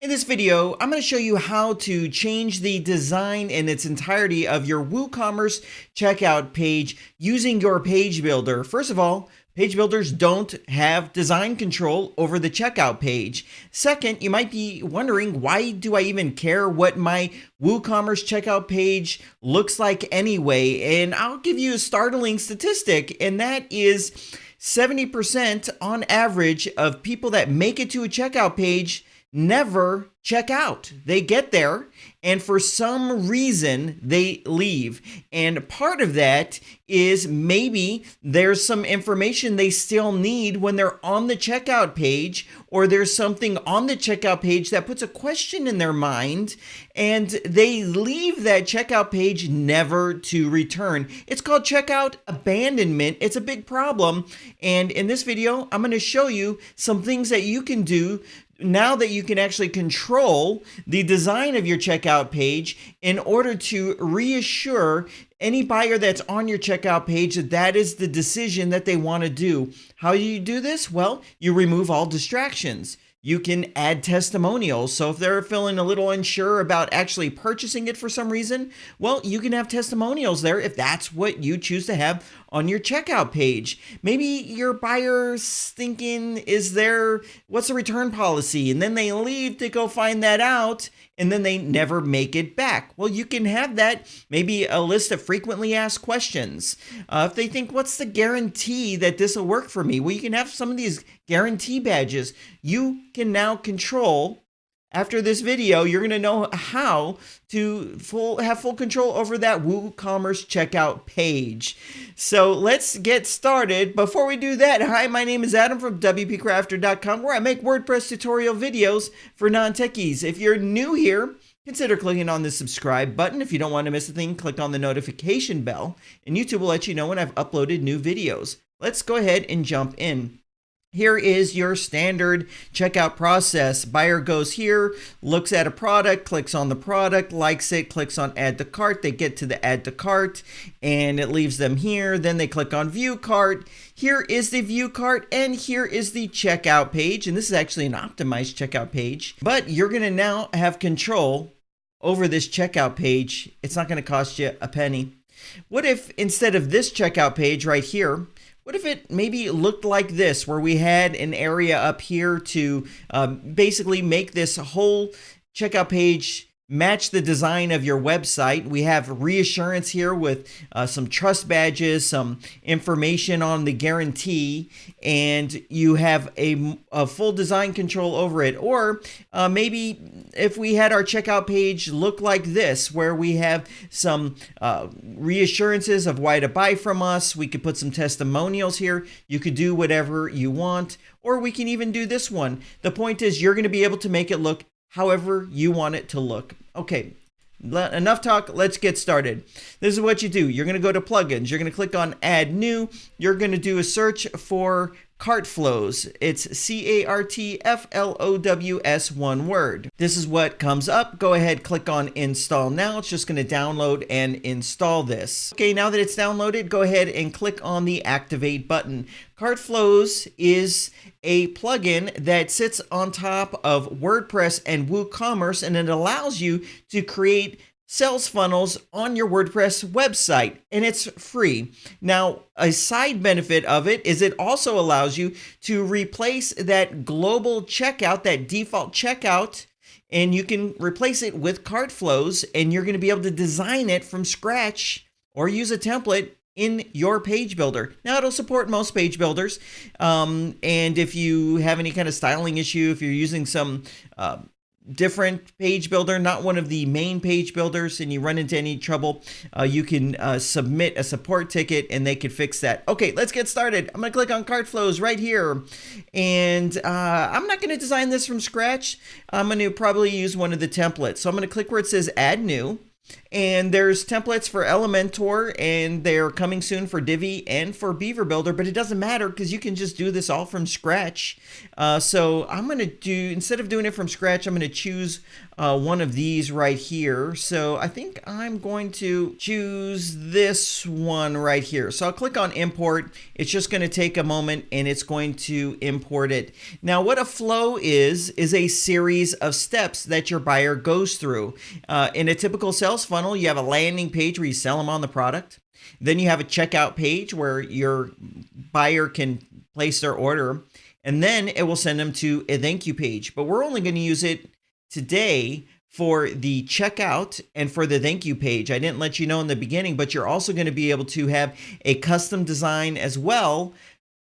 In this video, I'm going to show you how to change the design in its entirety of your WooCommerce checkout page using your page builder. First of all, page builders don't have design control over the checkout page. Second, you might be wondering, why do I even care what my WooCommerce checkout page looks like anyway? And I'll give you a startling statistic, and that is 70% on average of people that make it to a checkout page never check out. They get there and for some reason they leave. And part of that is maybe there's some information they still need when they're on the checkout page, or there's something on the checkout page that puts a question in their mind and they leave that checkout page never to return. It's called checkout abandonment. It's a big problem. And in this video, I'm going to show you some things that you can do now that you can actually control the design of your checkout page in order to reassure any buyer that's on your checkout page that that is the decision that they want to do. How do you do this? Well, you remove all distractions. You can add testimonials. So if they're feeling a little unsure about actually purchasing it for some reason, well, you can have testimonials there if that's what you choose to have on your checkout page. Maybe your buyer's thinking, what's the return policy? And then they leave to go find that out, and then they never make it back. Well, you can have that, maybe a list of frequently asked questions. If they think, what's the guarantee that this will work for me? Well, you can have some of these guarantee badges. You can now control. After this video, you're going to know how to have full control over that WooCommerce checkout page. So let's get started. Before we do that, hi, my name is Adam from WPCrafter.com, where I make WordPress tutorial videos for non-techies. If you're new here, consider clicking on the subscribe button. If you don't want to miss a thing, click on the notification bell, and YouTube will let you know when I've uploaded new videos. Let's go ahead and jump in. Here is your standard checkout process. Buyer goes here, looks at a product, clicks on the product, likes it, clicks on add to cart. They get to the add to cart and it leaves them here. Then they click on view cart. Here is the view cart and here is the checkout page. And this is actually an optimized checkout page, but you're going to now have control over this checkout page. It's not going to cost you a penny. What if instead of this checkout page right here, what if it maybe looked like this, where we had an area up here to basically make this whole checkout page match the design of your website? We have reassurance here with some trust badges, some information on the guarantee, and you have a full design control over it. Or maybe if we had our checkout page look like this, where we have some reassurances of why to buy from us, we could put some testimonials here. You could do whatever you want, or we can even do this one. The point is, you're going to be able to make it look however you want it to look. Okay, enough talk. Let's get started. This is what you do. You're going to go to plugins. You're going to click on add new. You're going to do a search for CartFlows. It's CartFlows, one word. This is what comes up. Go ahead, click on install now. It's just going to download and install this. Okay, now that it's downloaded, go ahead and click on the activate button. CartFlows is a plugin that sits on top of WordPress and WooCommerce, and it allows you to create sales funnels on your WordPress website, and it's free. Now, a side benefit of it is it also allows you to replace that global checkout, that default checkout, and you can replace it with CartFlows, and you're going to be able to design it from scratch or use a template in your page builder. Now, it'll support most page builders, and if you have any kind of styling issue, if you're using some different page builder, not one of the main page builders, and you run into any trouble, you can submit a support ticket and they can fix that. Okay, let's get started. I'm going to click on CartFlows right here, and I'm not going to design this from scratch. I'm going to probably use one of the templates. So I'm going to click where it says add new. And there's templates for Elementor, and they're coming soon for Divi and for Beaver Builder, but it doesn't matter because you can just do this all from scratch. So I'm going to do, instead of doing it from scratch, I'm going to choose one of these right here. So I think I'm going to choose this one right here. So I'll click on import. It's just going to take a moment and it's going to import it. Now what a flow is a series of steps that your buyer goes through. In a typical sales funnel, you have a landing page where you sell them on the product. Then you have a checkout page where your buyer can place their order, and then it will send them to a thank you page. But we're only going to use it today for the checkout and for the thank you page. I didn't let you know in the beginning, but you're also going to be able to have a custom design as well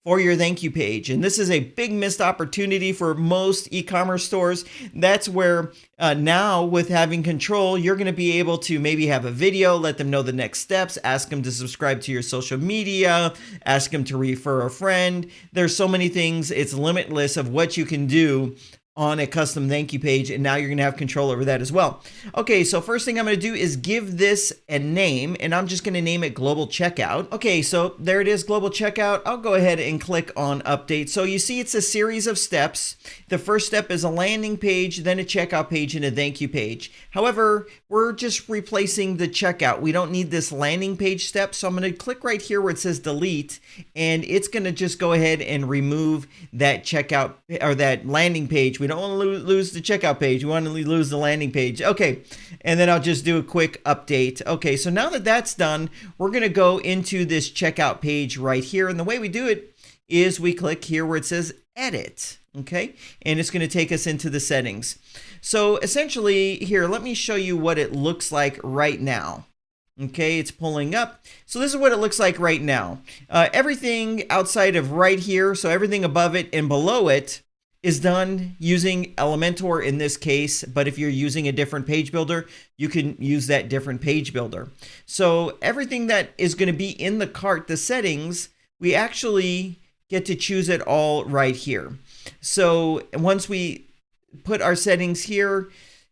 for your thank you page. And this is a big missed opportunity for most e-commerce stores. That's where now with having control, you're going to be able to maybe have a video, let them know the next steps, ask them to subscribe to your social media, ask them to refer a friend. There's so many things. It's limitless of what you can do on a custom thank you page, and now you're gonna have control over that as well. Okay, so first thing I'm gonna do is give this a name, and I'm just gonna name it Global Checkout. Okay, so there it is, Global Checkout. I'll go ahead and click on Update. So you see it's a series of steps. The first step is a landing page, then a checkout page, and a thank you page. However, we're just replacing the checkout. We don't need this landing page step, so I'm gonna click right here where it says Delete, and it's gonna just go ahead and remove that checkout or that landing page. We don't want to lose the checkout page. We want to lose the landing page. Okay, and then I'll just do a quick update. Okay, so now that that's done, we're going to go into this checkout page right here. And the way we do it is we click here where it says Edit. Okay, and it's going to take us into the settings. So essentially here, let me show you what it looks like right now. Okay, it's pulling up. So this is what it looks like right now. Everything outside of right here, so everything above it and below it, is done using Elementor in this case, but if you're using a different page builder, you can use that different page builder. So everything that is going to be in the cart, the settings, we actually get to choose it all right here. So once we put our settings here,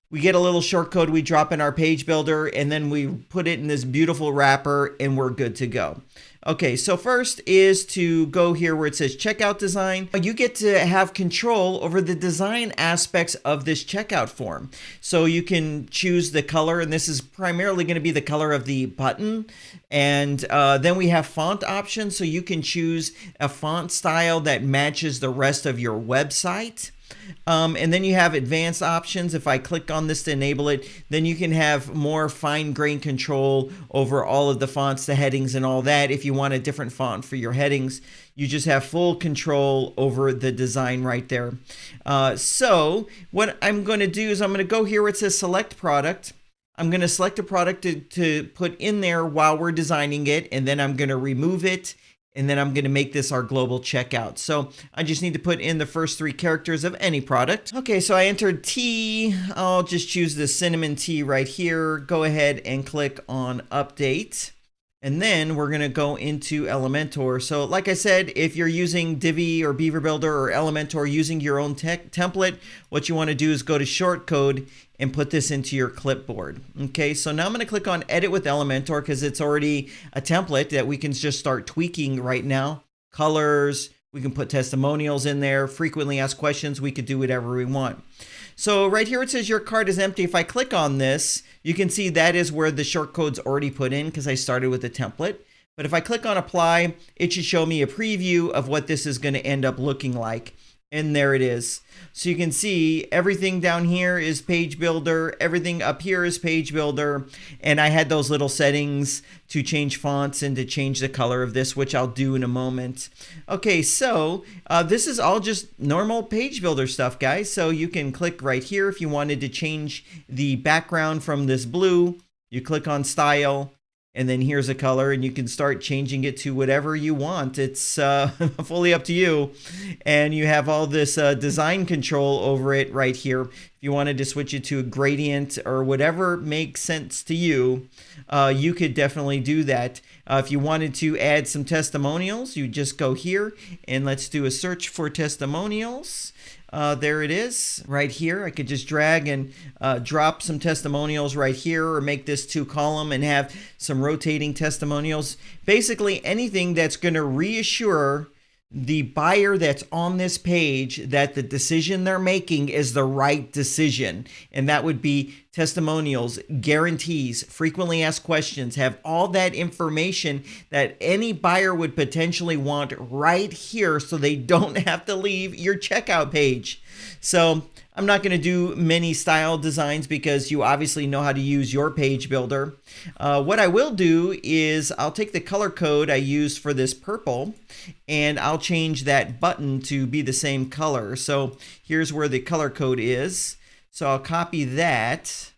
we get a little shortcode we drop in our page builder, and then we put it in this beautiful wrapper, and we're good to go. Okay, so first is to go here where it says checkout design. You get to have control over the design aspects of this checkout form. So you can choose the color, and this is primarily going to be the color of the button. And then we have font options, so you can choose a font style that matches the rest of your website. And then you have advanced options. If I click on this to enable it, then you can have more fine-grained control over all of the fonts, the headings, and all that. If you want a different font for your headings, you just have full control over the design right there. So what I'm going to do is I'm going to go here where it says select product. I'm going to select a product to put in there while we're designing it, and then I'm going to remove it. And then I'm going to make this our global checkout. So I just need to put in the first 3 characters of any product. Okay, so I entered tea. I'll just choose the cinnamon tea right here. Go ahead and click on update. And then we're going to go into Elementor. So like I said, if you're using Divi or Beaver Builder or Elementor using your own template, what you want to do is go to shortcode and put this into your clipboard. Okay, so now I'm going to click on Edit with Elementor because it's already a template that we can just start tweaking right now. Colors, we can put testimonials in there, frequently asked questions, we could do whatever we want. So right here it says your cart is empty. If I click on this, you can see that is where the shortcode's already put in because I started with the template. But if I click on apply, it should show me a preview of what this is going to end up looking like. And there it is. So you can see everything down here is page builder, everything up here is page builder, and I had those little settings to change fonts and to change the color of this, which I'll do in a moment. Okay, so this is all just normal page builder stuff, guys. So you can click right here if you wanted to change the background from this blue. You click on style, and then here's a color, and you can start changing it to whatever you want. It's fully up to you. And you have all this design control over it right here. If you wanted to switch it to a gradient or whatever makes sense to you, you could definitely do that. If you wanted to add some testimonials, you just go here and let's do a search for testimonials. There it is right here. I could just drag and drop some testimonials right here, or make this 2-column and have some rotating testimonials. Basically anything that's going to reassure the buyer that's on this page that the decision they're making is the right decision. And that would be testimonials, guarantees, frequently asked questions, have all that information that any buyer would potentially want right here so they don't have to leave your checkout page. So I'm not going to do many style designs because you obviously know how to use your page builder. What I will do is I'll take the color code I used for this purple and I'll change that button to be the same color. So here's where the color code is. So I'll copy that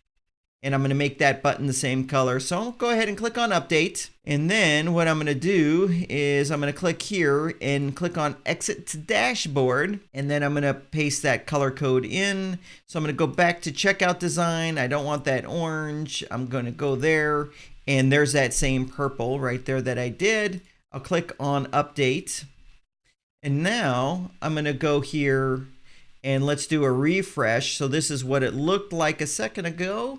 and I'm going to make that button the same color. So I'll go ahead and click on update. And then what I'm going to do is I'm going to click here and click on exit to dashboard. And then I'm going to paste that color code in. So I'm going to go back to checkout design. I don't want that orange. I'm going to go there. And there's that same purple right there that I did. I'll click on update. And now I'm going to go here and let's do a refresh. So this is what it looked like a second ago.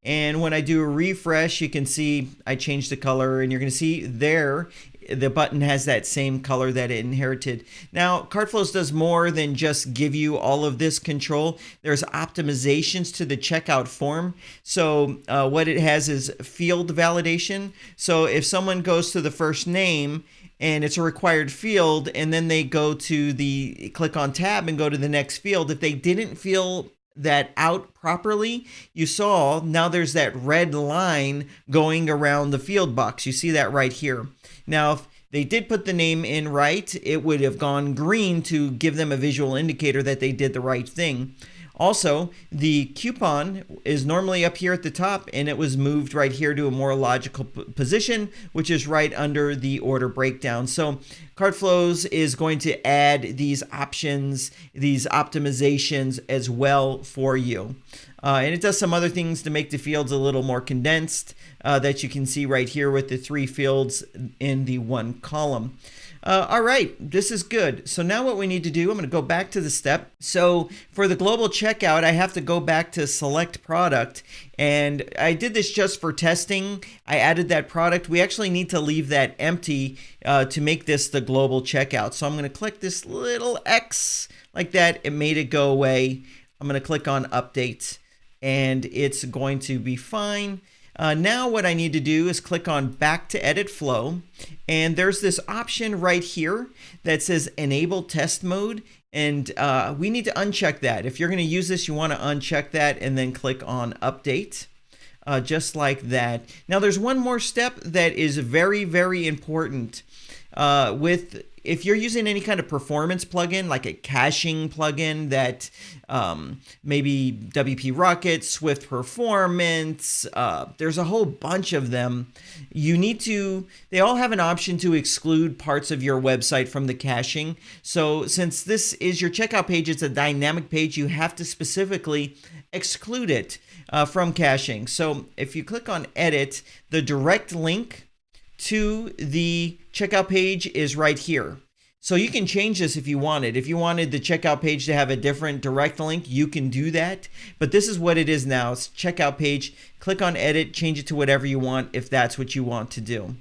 And when I do a refresh, you can see I changed the color, and you're going to see there the button has that same color that it inherited. Now, CartFlows does more than just give you all of this control. There's optimizations to the checkout form. So what it has is field validation. So if someone goes to the first name and it's a required field, and then they go to the click on tab and go to the next field, if they didn't fill that out properly, you saw now there's that red line going around the field box. You see that right here. Now, if they did put the name in right, it would have gone green to give them a visual indicator that they did the right thing. Also, the coupon is normally up here at the top, and it was moved right here to a more logical position, which is right under the order breakdown. So CartFlows is going to add these options, these optimizations as well for you. And it does some other things to make the fields a little more condensed that you can see right here with the 3 fields in the 1 column. All right, this is good. So now what we need to do, I'm going to go back to the step. So for the global checkout, I have to go back to select product. And I did this just for testing. I added that product. We actually need to leave that empty to make this the global checkout. So I'm going to click this little X like that. It made it go away. I'm going to click on update and it's going to be fine. Now what I need to do is click on back to edit flow, and there's this option right here that says enable test mode, and we need to uncheck that. If you're going to use this, you want to uncheck that and then click on update. Just like that. Now there's one more step that is very, very important. If you're using any kind of performance plugin, like a caching plugin that maybe WP Rocket, Swift Performance, there's a whole bunch of them. They all have an option to exclude parts of your website from the caching. So since this is your checkout page, it's a dynamic page, you have to specifically exclude it from caching. So if you click on edit, the direct link to the checkout page is right here. So you can change this if you wanted. If you wanted the checkout page to have a different direct link, you can do that. But this is what it is now. It's checkout page. Click on edit, change it to whatever you want if that's what you want to do.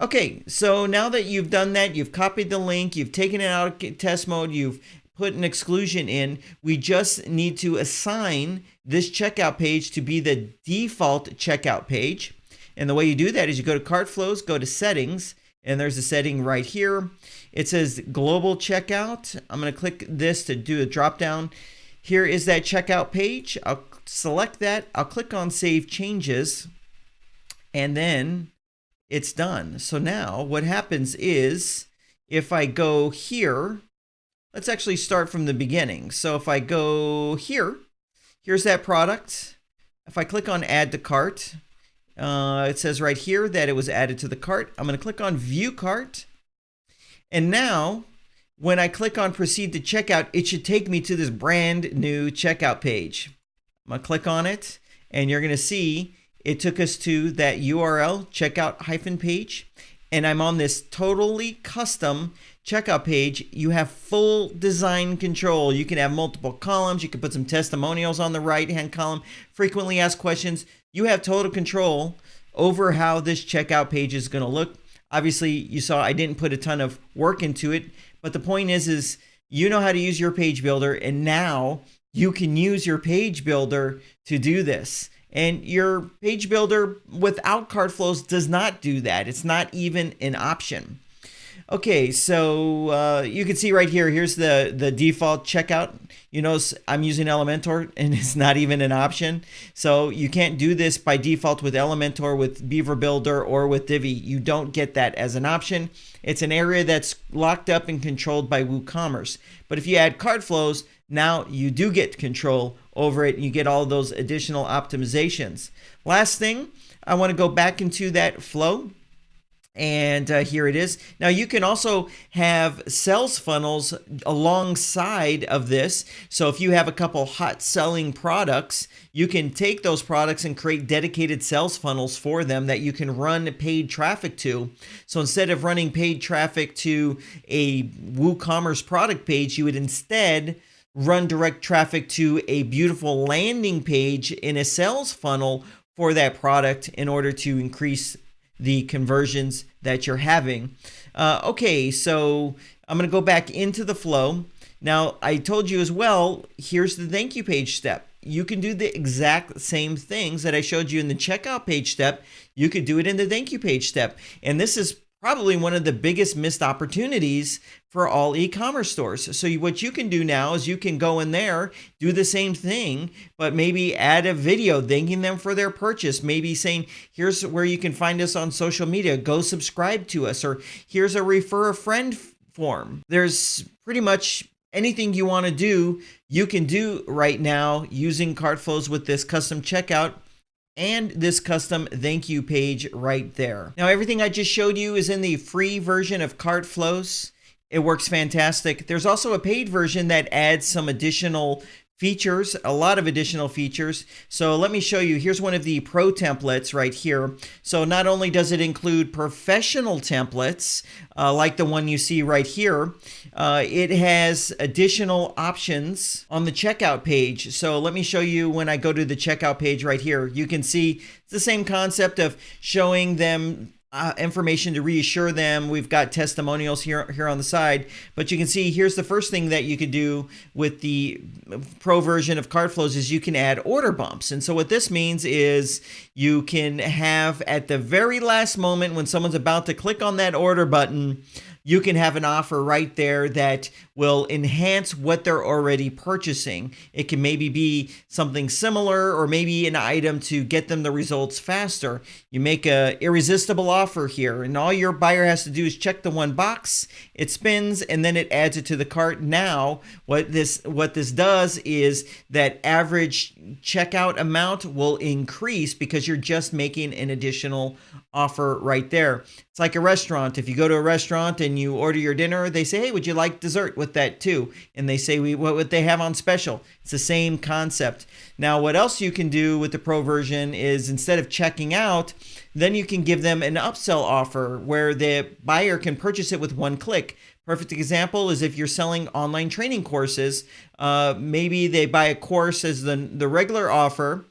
Okay, so now that you've done that, you've copied the link, you've taken it out of test mode, you've put an exclusion in, we just need to assign this checkout page to be the default checkout page. And the way you do that is you go to CartFlows, go to settings, and there's a setting right here. It says global checkout. I'm going to click this to do a drop down. Here is that checkout page. I'll select that. I'll click on save changes, and then it's done. So now what happens is if I go here, let's actually start from the beginning. So if I go here, here's that product. If I click on add to cart, it says right here that it was added to the cart. I'm going to click on view cart. And now when I click on proceed to checkout, it should take me to this brand new checkout page. I'm going to click on it and you're going to see it took us to that URL checkout-page. and I'm on this totally custom checkout page, you have full design control. You can have multiple columns. You can put some testimonials on the right-hand column, frequently asked questions. You have total control over how this checkout page is going to look. Obviously, you saw I didn't put a ton of work into it, but the point is you know how to use your page builder, and now you can use your page builder to do this. And your page builder without CartFlows does not do that. It's not even an option. Okay, so you can see right here, here's the default checkout. You notice I'm using Elementor and it's not even an option. So you can't do this by default with Elementor, with Beaver Builder, or with Divi. You don't get that as an option. It's an area that's locked up and controlled by WooCommerce. But if you add CartFlows, now you do get control over it and you get all those additional optimizations. Last thing, I want to go back into that flow. And here it is. Now you can also have sales funnels alongside of this. So if you have a couple hot selling products, you can take those products and create dedicated sales funnels for them that you can run paid traffic to. So instead of running paid traffic to a WooCommerce product page, you would instead run direct traffic to a beautiful landing page in a sales funnel for that product in order to increase the conversions that you're having. Okay, so I'm going to go back into the flow. Now, I told you as well, here's the thank you page step. You can do the exact same things that I showed you in the checkout page step. You could do it in the thank you page step. And this is probably one of the biggest missed opportunities for all e-commerce stores. So what you can do now is you can go in there, do the same thing, but maybe add a video thanking them for their purchase. Maybe saying, here's where you can find us on social media. Go subscribe to us. Or here's a refer a friend form. There's pretty much anything you want to do, you can do right now using CartFlows with this custom checkout and this custom thank you page right there. Now, everything I just showed you is in the free version of CartFlows. It works fantastic. There's also a paid version that adds some additional features, a lot of additional features. So let me show you. Here's one of the pro templates right here. So not only does it include professional templates, like the one you see right here, it has additional options on the checkout page. So let me show you when I go to the checkout page right here. You can see it's the same concept of showing them information to reassure them. We've got testimonials here on the side, but you can see here's the first thing that you could do with the pro version of CartFlows is you can add order bumps. And so what this means is you can have at the very last moment when someone's about to click on that order button, you can have an offer right there that will enhance what they're already purchasing. It can maybe be something similar or maybe an item to get them the results faster. You make an irresistible offer here, and all your buyer has to do is check the one box, it spins, and then it adds it to the cart. Now, what this does is that average checkout amount will increase because you're just making an additional offer right there. It's like a restaurant. If you go to a restaurant and you order your dinner, they say, hey, would you like dessert with that too? And they say, what would they have on special? It's the same concept. Now, what else you can do with the pro version is instead of checking out, then you can give them an upsell offer where the buyer can purchase it with one click. Perfect example is if you're selling online training courses, maybe they buy a course as the regular offer.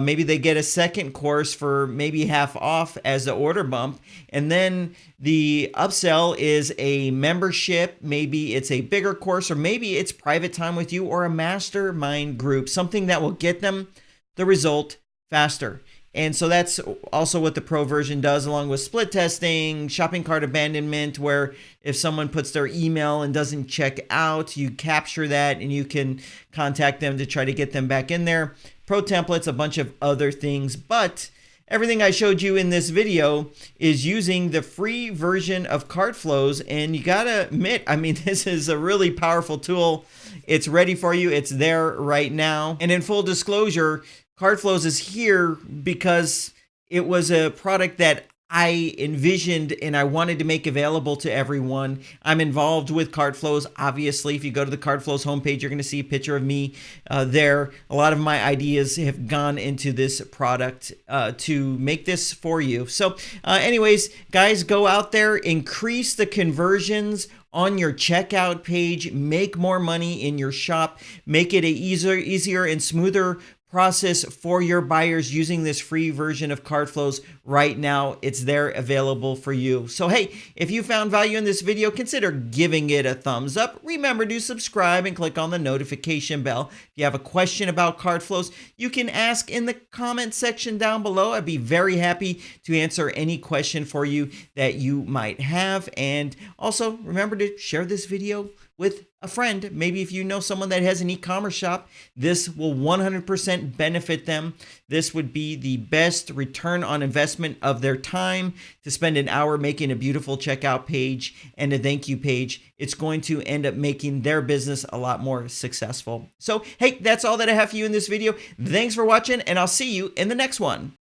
Maybe they get a second course for maybe half off as the order bump. And then the upsell is a membership. Maybe it's a bigger course, or maybe it's private time with you or a mastermind group, something that will get them the result faster. And so that's also what the pro version does, along with split testing, shopping cart abandonment, where if someone puts their email and doesn't check out, you capture that and you can contact them to try to get them back in there. Pro templates, a bunch of other things, but everything I showed you in this video is using the free version of CartFlows, and you gotta admit, I mean, this is a really powerful tool. It's ready for you. It's there right now. And in full disclosure, CartFlows is here because it was a product that I envisioned and I wanted to make available to everyone. I'm involved with CartFlows. Obviously, if you go to the CartFlows homepage, you're going to see a picture of me there. A lot of my ideas have gone into this product to make this for you. So anyways, guys, go out there, increase the conversions on your checkout page, make more money in your shop, make it a easier and smoother process for your buyers using this free version of CartFlows right now. It's there available for you. So hey, if you found value in this video, consider giving it a thumbs up. Remember to subscribe and click on the notification bell. If you have a question about CartFlows, you can ask in the comment section down below. I'd be very happy to answer any question for you that you might have. And also remember to share this video with a friend. Maybe if you know someone that has an e-commerce shop, this will 100% benefit them. This would be the best return on investment of their time to spend an hour making a beautiful checkout page and a thank you page. It's going to end up making their business a lot more successful. So, hey, that's all that I have for you in this video. Thanks for watching, and I'll see you in the next one.